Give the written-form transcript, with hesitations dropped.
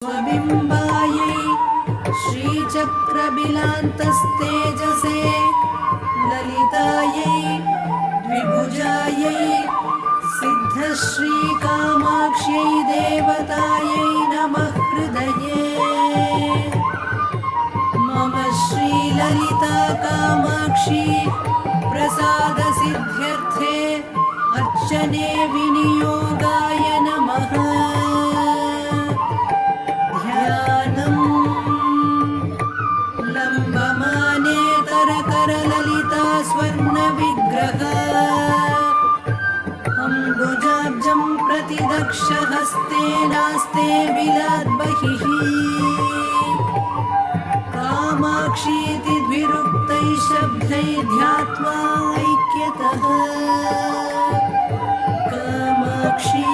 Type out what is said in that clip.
स्वबिम्बायै श्रीचक्रबिलान्तस्तेजसे ललितायै द्विभुजायै सिद्धश्रीकामाक्ष्यै देवतायै नमः हृदये। मम श्रीललिता कामाक्षी प्रसादसिद्ध्यर्थे अर्चने विनियोगाय नमः। लम्बमानेतरकरललिता स्वर्णविग्रह अम्बुजाब्जं प्रतिदक्षहस्तेनास्ते विलाद्बहिः कामाक्षीति द्विरुक्तैः शब्दैः ध्यात्वा ऐक्यतः कामाक्षी